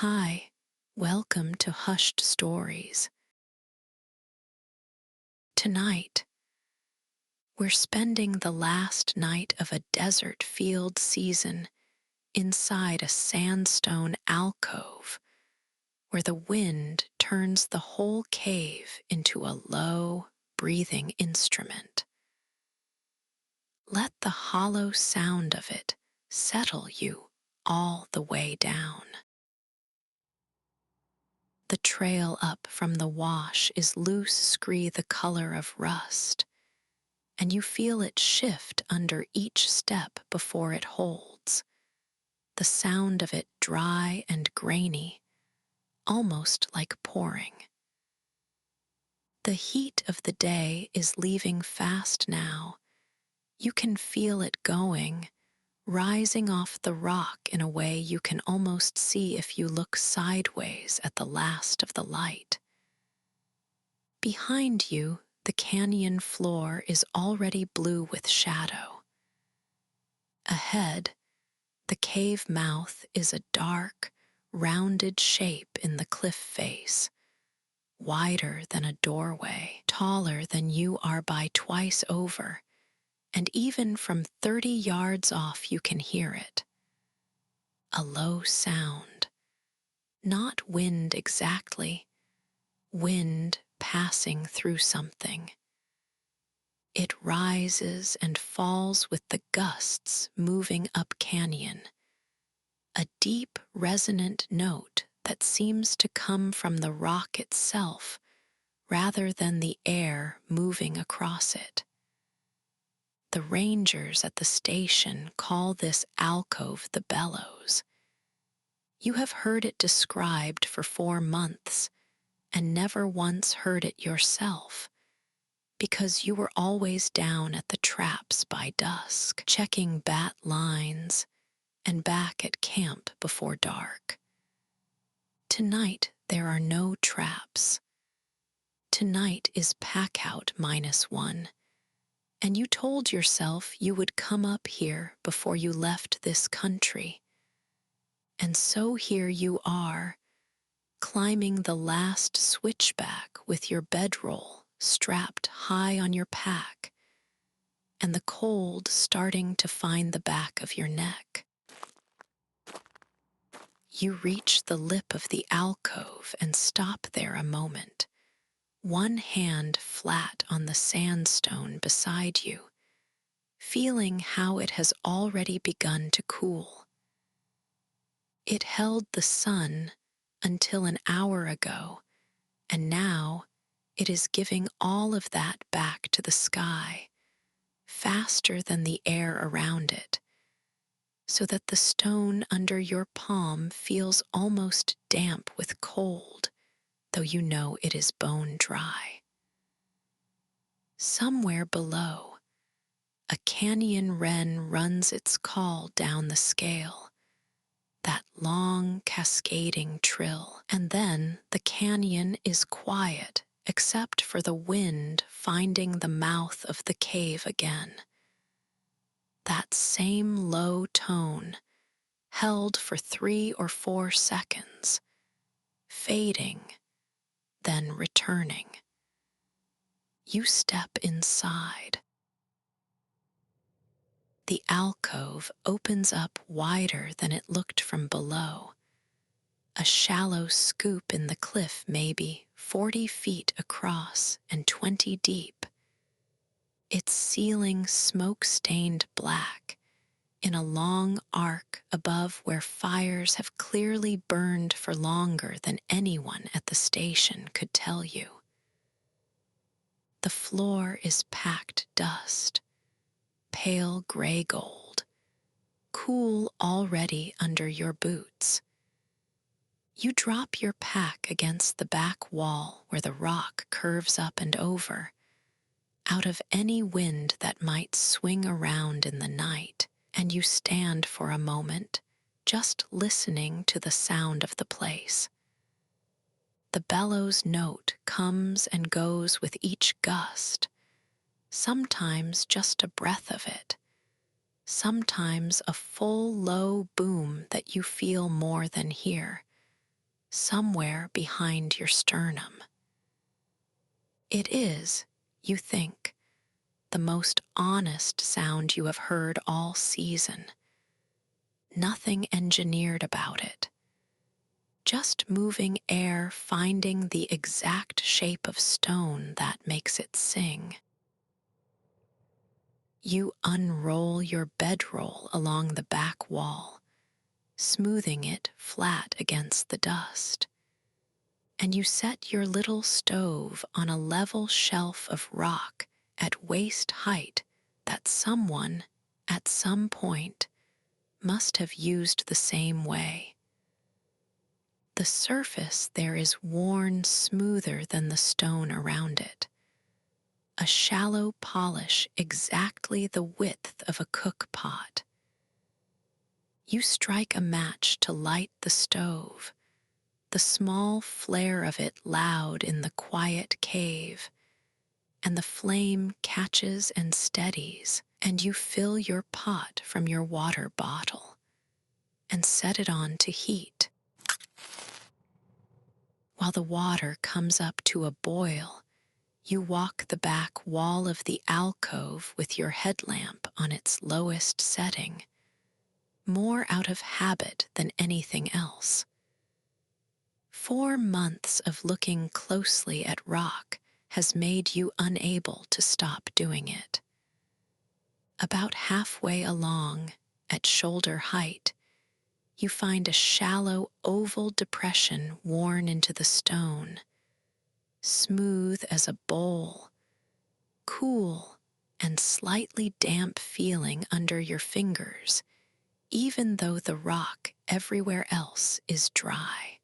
Hi, welcome to Hushed Stories. Tonight, we're spending the last night of a desert field season inside a sandstone alcove where the wind turns the whole cave into a low, breathing instrument. Let the hollow sound of it settle you all the way down. The trail up from the wash is loose scree the color of rust, and you feel it shift under each step before it holds, the sound of it dry and grainy, almost like pouring. The heat of the day is leaving fast now. You can feel it going, rising off the rock in a way you can almost see if you look sideways at the last of the light. Behind you, the canyon floor is already blue with shadow. Ahead, the cave mouth is a dark, rounded shape in the cliff face, wider than a doorway, taller than you are by twice over, and even from 30 yards off you can hear it. A low sound, not wind exactly, wind passing through something. It rises and falls with the gusts moving up canyon, a deep, resonant note that seems to come from the rock itself rather than the air moving across it. The rangers at the station call this alcove the Bellows. You have heard it described for 4 months and never once heard it yourself, because you were always down at the traps by dusk, checking bat lines, and back at camp before dark. Tonight there are no traps. Tonight is pack-out -1, and you told yourself you would come up here before you left this country. And so here you are, climbing the last switchback with your bedroll strapped high on your pack, and the cold starting to find the back of your neck. You reach the lip of the alcove and stop there a moment, one hand flat on the sandstone beside you, feeling how it has already begun to cool. It held the sun until an hour ago, and now it is giving all of that back to the sky, faster than the air around it, so that the stone under your palm feels almost damp with cold, though you know it is bone dry. Somewhere below, a canyon wren runs its call down the scale, that long cascading trill, and then the canyon is quiet except for the wind finding the mouth of the cave again. That same low tone, held for 3 or 4 seconds, fading, then returning. You step inside. The alcove opens up wider than it looked from below, a shallow scoop in the cliff maybe 40 feet across and 20 deep, its ceiling smoke-stained black, in a long arc above where fires have clearly burned for longer than anyone at the station could tell you. The floor is packed dust, pale gray gold, cool already under your boots. You drop your pack against the back wall where the rock curves up and over, out of any wind that might swing around in the night, and you stand for a moment, just listening to the sound of the place. The bellows note comes and goes with each gust, sometimes just a breath of it, sometimes a full low boom that you feel more than hear, somewhere behind your sternum. It is, you think, the most honest sound you have heard all season. Nothing engineered about it. Just moving air finding the exact shape of stone that makes it sing. You unroll your bedroll along the back wall, smoothing it flat against the dust. And you set your little stove on a level shelf of rock at waist height that someone, at some point, must have used the same way. The surface there is worn smoother than the stone around it, a shallow polish exactly the width of a cook pot. You strike a match to light the stove, the small flare of it loud in the quiet cave, and the flame catches and steadies, and you fill your pot from your water bottle and set it on to heat. While the water comes up to a boil, you walk the back wall of the alcove with your headlamp on its lowest setting, more out of habit than anything else. 4 months of looking closely at rock has made you unable to stop doing it. About halfway along, at shoulder height, you find a shallow oval depression worn into the stone, smooth as a bowl, cool and slightly damp feeling under your fingers, even though the rock everywhere else is dry.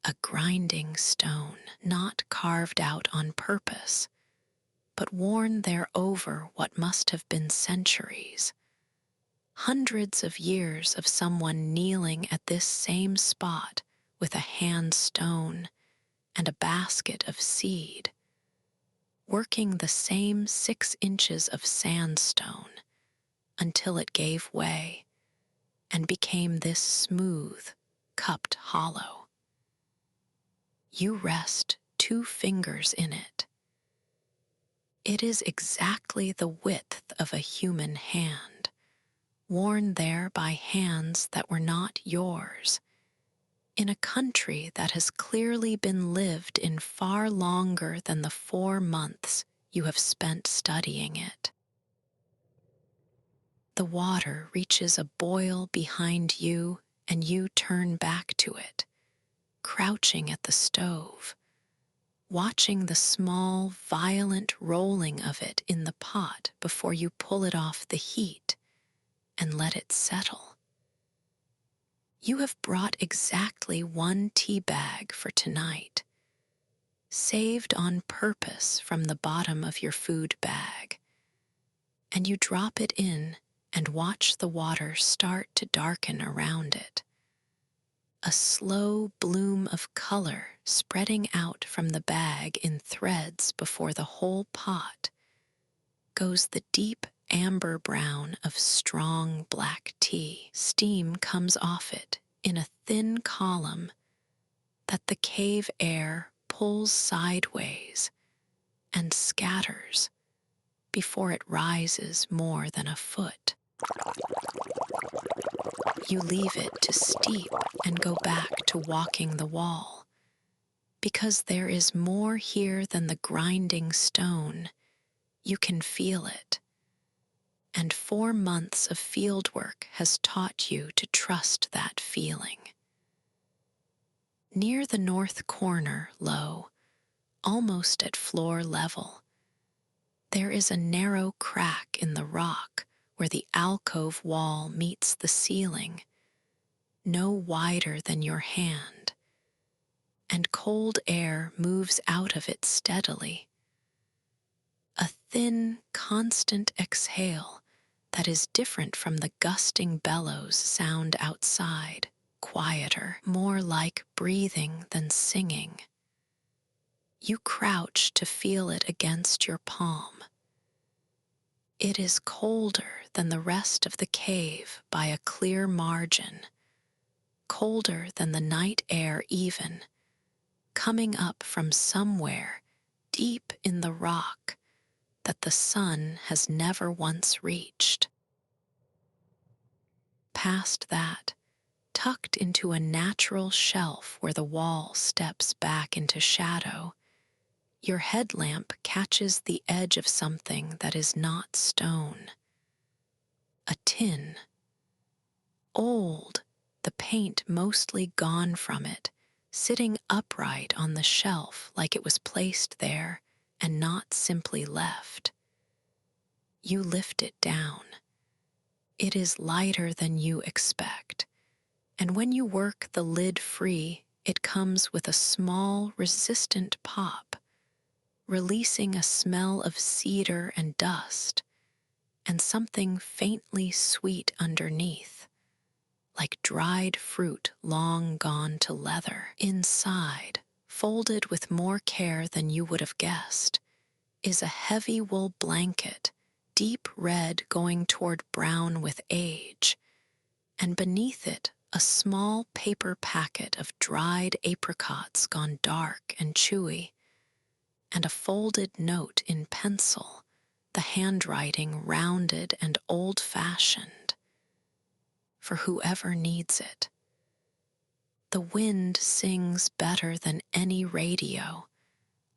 A grinding stone, not carved out on purpose, but worn there over what must have been centuries. Hundreds of years of someone kneeling at this same spot with a hand stone and a basket of seed, working the same 6 inches of sandstone until it gave way and became this smooth, cupped hollow. You rest 2 fingers in it. It is exactly the width of a human hand, worn there by hands that were not yours, in a country that has clearly been lived in far longer than the 4 months you have spent studying it. The water reaches a boil behind you, and you turn back to it, crouching at the stove, watching the small, violent rolling of it in the pot before you pull it off the heat and let it settle. You have brought exactly 1 tea bag for tonight, saved on purpose from the bottom of your food bag, and you drop it in and watch the water start to darken around it. A slow bloom of color spreading out from the bag in threads before the whole pot goes the deep amber brown of strong black tea. Steam comes off it in a thin column that the cave air pulls sideways and scatters before it rises more than a foot. You leave it to steep and go back to walking the wall, because there is more here than the grinding stone. You can feel it, and 4 months of fieldwork has taught you to trust that feeling. Near the north corner, low, almost at floor level, there is a narrow crack in the rock where the alcove wall meets the ceiling, no wider than your hand, and cold air moves out of it steadily. A thin, constant exhale that is different from the gusting bellows sound outside, quieter, more like breathing than singing. You crouch to feel it against your palm. It is colder than the rest of the cave by a clear margin, colder than the night air even, coming up from somewhere deep in the rock that the sun has never once reached. Past that, tucked into a natural shelf where the wall steps back into shadow, your headlamp catches the edge of something that is not stone. A tin. Old, the paint mostly gone from it, sitting upright on the shelf like it was placed there and not simply left. You lift it down. It is lighter than you expect, and when you work the lid free, it comes with a small, resistant pop, releasing a smell of cedar and dust, and something faintly sweet underneath, like dried fruit long gone to leather. Inside, folded with more care than you would have guessed, is a heavy wool blanket, deep red going toward brown with age, and beneath it a small paper packet of dried apricots gone dark and chewy, and a folded note in pencil, the handwriting rounded and old-fashioned. For whoever needs it. The wind sings better than any radio.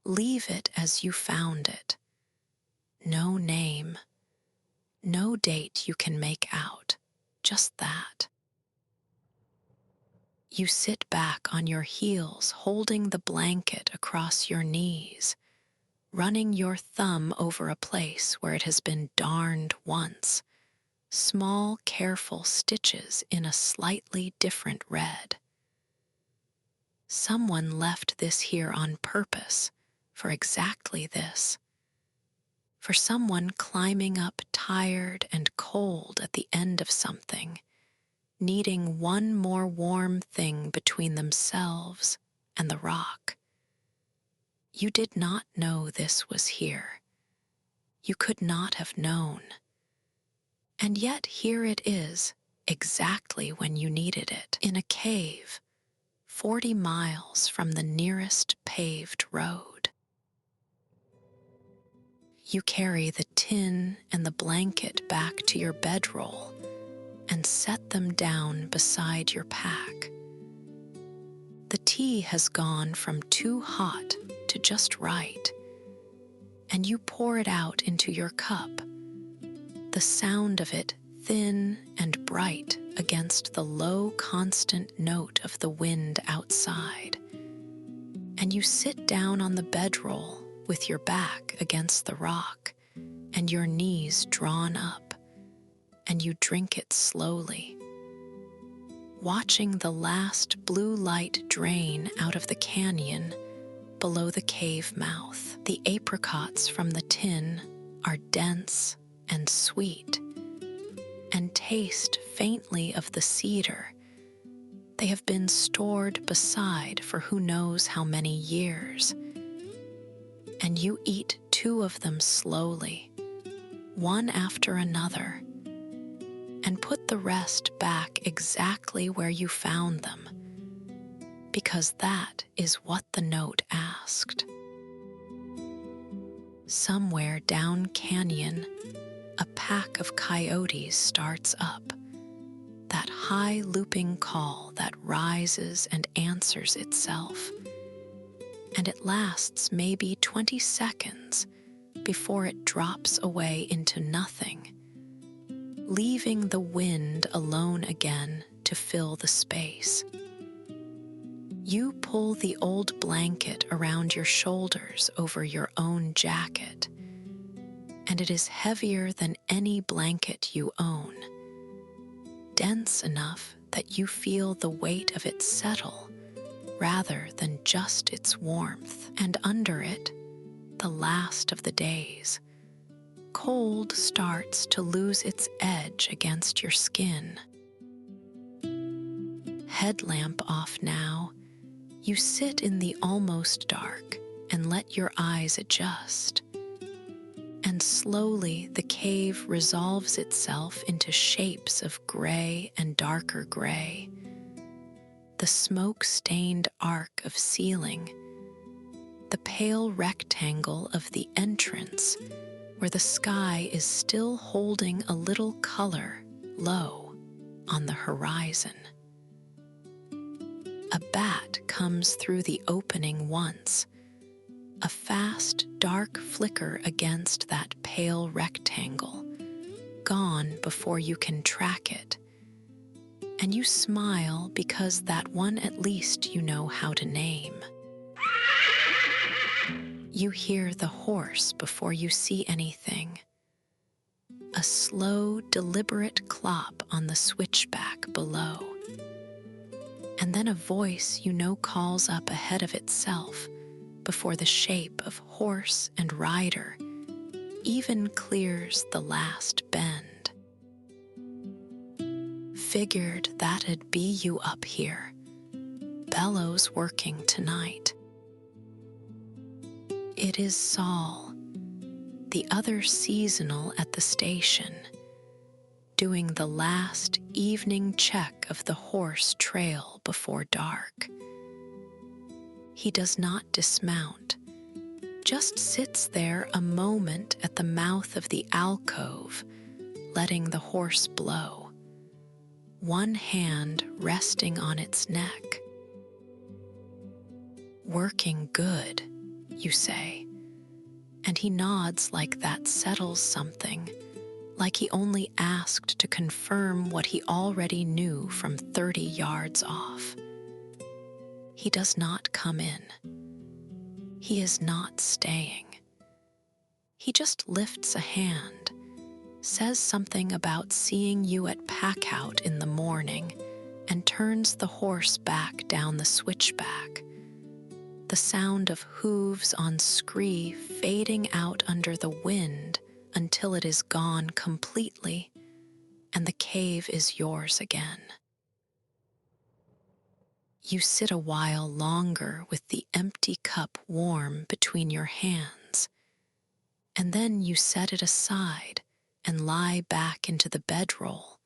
Leave it as you found it. No name, no date you can make out, just that. You sit back on your heels, holding the blanket across your knees, running your thumb over a place where it has been darned once, small, careful stitches in a slightly different red. Someone left this here on purpose for exactly this. For someone climbing up tired and cold at the end of something, needing one more warm thing between themselves and the rock. You did not know this was here. You could not have known. And yet here it is, exactly when you needed it, in a cave, 40 miles from the nearest paved road. You carry the tin and the blanket back to your bedroll and set them down beside your pack. The tea has gone from too hot to just right, and you pour it out into your cup, the sound of it thin and bright against the low, constant note of the wind outside. And you sit down on the bedroll with your back against the rock and your knees drawn up, and you drink it slowly, watching the last blue light drain out of the canyon below the cave mouth. The apricots from the tin are dense and sweet, and taste faintly of the cedar. They have been stored beside for who knows how many years, and you eat 2 of them slowly, one after another, and put the rest back exactly where you found them, because that is what the note asked. Somewhere down canyon, a pack of coyotes starts up, that high looping call that rises and answers itself, and it lasts maybe 20 seconds before it drops away into nothing, leaving the wind alone again to fill the space. You pull the old blanket around your shoulders over your own jacket, and it is heavier than any blanket you own, dense enough that you feel the weight of it settle rather than just its warmth, and under it, the last of the days. Cold starts to lose its edge against your skin. Headlamp off now, you sit in the almost dark and let your eyes adjust. And slowly the cave resolves itself into shapes of gray and darker gray, the smoke-stained arc of ceiling, the pale rectangle of the entrance where the sky is still holding a little color low on the horizon. A bat comes through the opening once, a fast, dark flicker against that pale rectangle, gone before you can track it. And you smile because that one at least you know how to name. You hear the horse before you see anything. A slow, deliberate clop on the switchback below. And then a voice you know calls up ahead of itself before the shape of horse and rider even clears the last bend. Figured that'd be you up here, Bellows working tonight. It is Saul, the other seasonal at the station, doing the last evening check of the horse trail before dark. He does not dismount, just sits there a moment at the mouth of the alcove, letting the horse blow, one hand resting on its neck. Working good, you say, and he nods like that settles something, like he only asked to confirm what he already knew from 30 yards off. He does not come in. He is not staying. He just lifts a hand, says something about seeing you at pack-out in the morning, and turns the horse back down the switchback, the sound of hooves on scree fading out under the wind until it is gone completely, and the cave is yours again. You sit a while longer with the empty cup warm between your hands, and then you set it aside and lie back into the bedroll,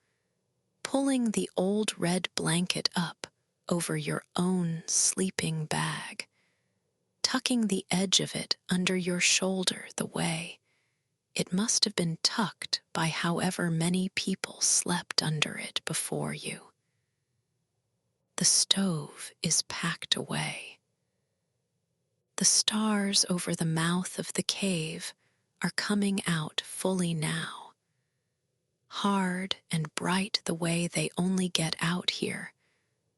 pulling the old red blanket up over your own sleeping bag, tucking the edge of it under your shoulder the way it must have been tucked by however many people slept under it before you. The stove is packed away. The stars over the mouth of the cave are coming out fully now, hard and bright the way they only get out here,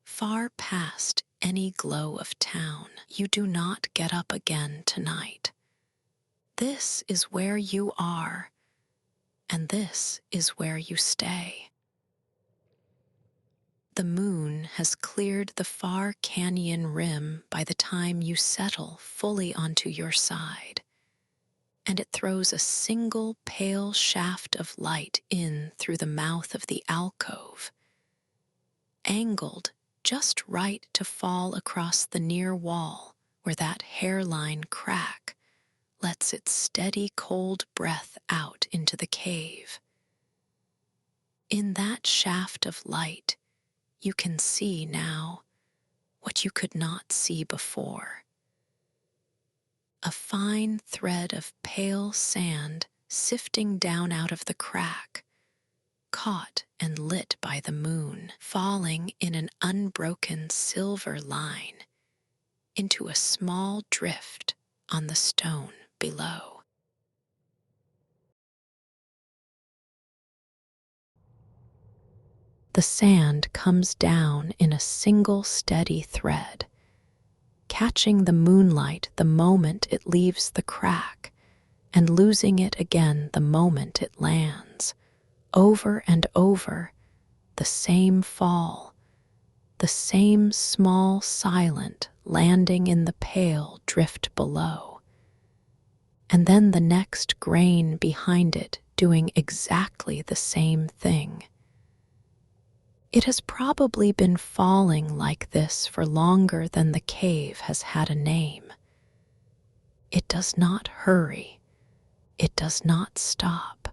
far past any glow of town. You do not get up again tonight. This is where you are, and this is where you stay. The moon has cleared the far canyon rim by the time you settle fully onto your side, and it throws a single pale shaft of light in through the mouth of the alcove, angled just right to fall across the near wall where that hairline crack lets its steady cold breath out into the cave. In that shaft of light, you can see now what you could not see before. A fine thread of pale sand sifting down out of the crack, caught and lit by the moon, falling in an unbroken silver line into a small drift on the stone below. The sand comes down in a single steady thread, catching the moonlight the moment it leaves the crack and losing it again the moment it lands. Over and over, the same fall, the same small silent landing in the pale drift below, and then the next grain behind it doing exactly the same thing. It has probably been falling like this for longer than the cave has had a name. It does not hurry. It does not stop.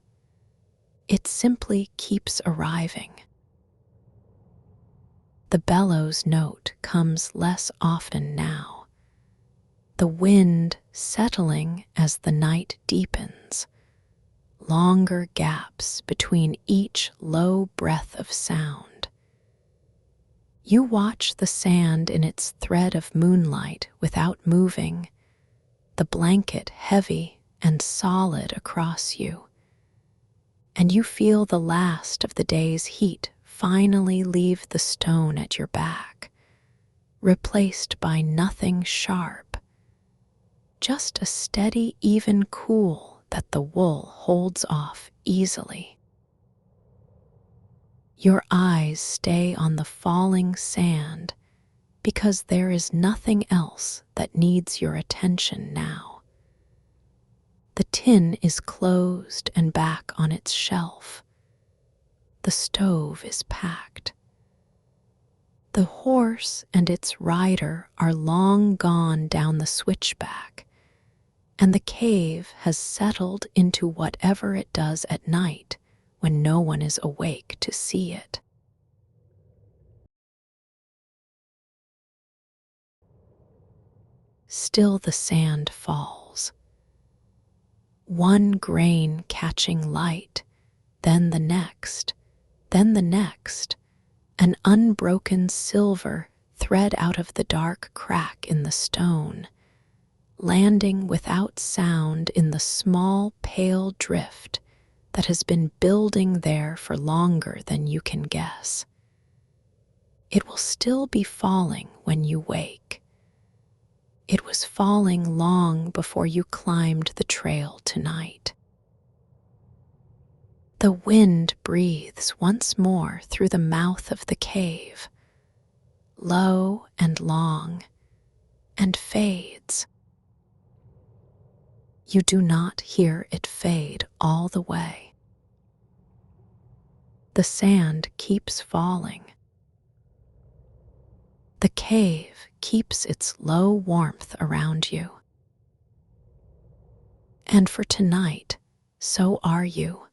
It simply keeps arriving. The bellows note comes less often now, the wind settling as the night deepens, longer gaps between each low breath of sound. You watch the sand in its thread of moonlight without moving, the blanket heavy and solid across you, and you feel the last of the day's heat finally leave the stone at your back, replaced by nothing sharp, just a steady, even cool that the wool holds off easily. Your eyes stay on the falling sand because there is nothing else that needs your attention now. The tin is closed and back on its shelf. The stove is packed. The horse and its rider are long gone down the switchback, and the cave has settled into whatever it does at night when no one is awake to see it. Still the sand falls, one grain catching light, then the next, an unbroken silver thread out of the dark crack in the stone, landing without sound in the small pale drift that has been building there for longer than you can guess. It will still be falling when you wake. It was falling long before you climbed the trail tonight. The wind breathes once more through the mouth of the cave, low and long, and fades. You do not hear it fade all the way. The sand keeps falling. The cave keeps its low warmth around you. And for tonight, so are you.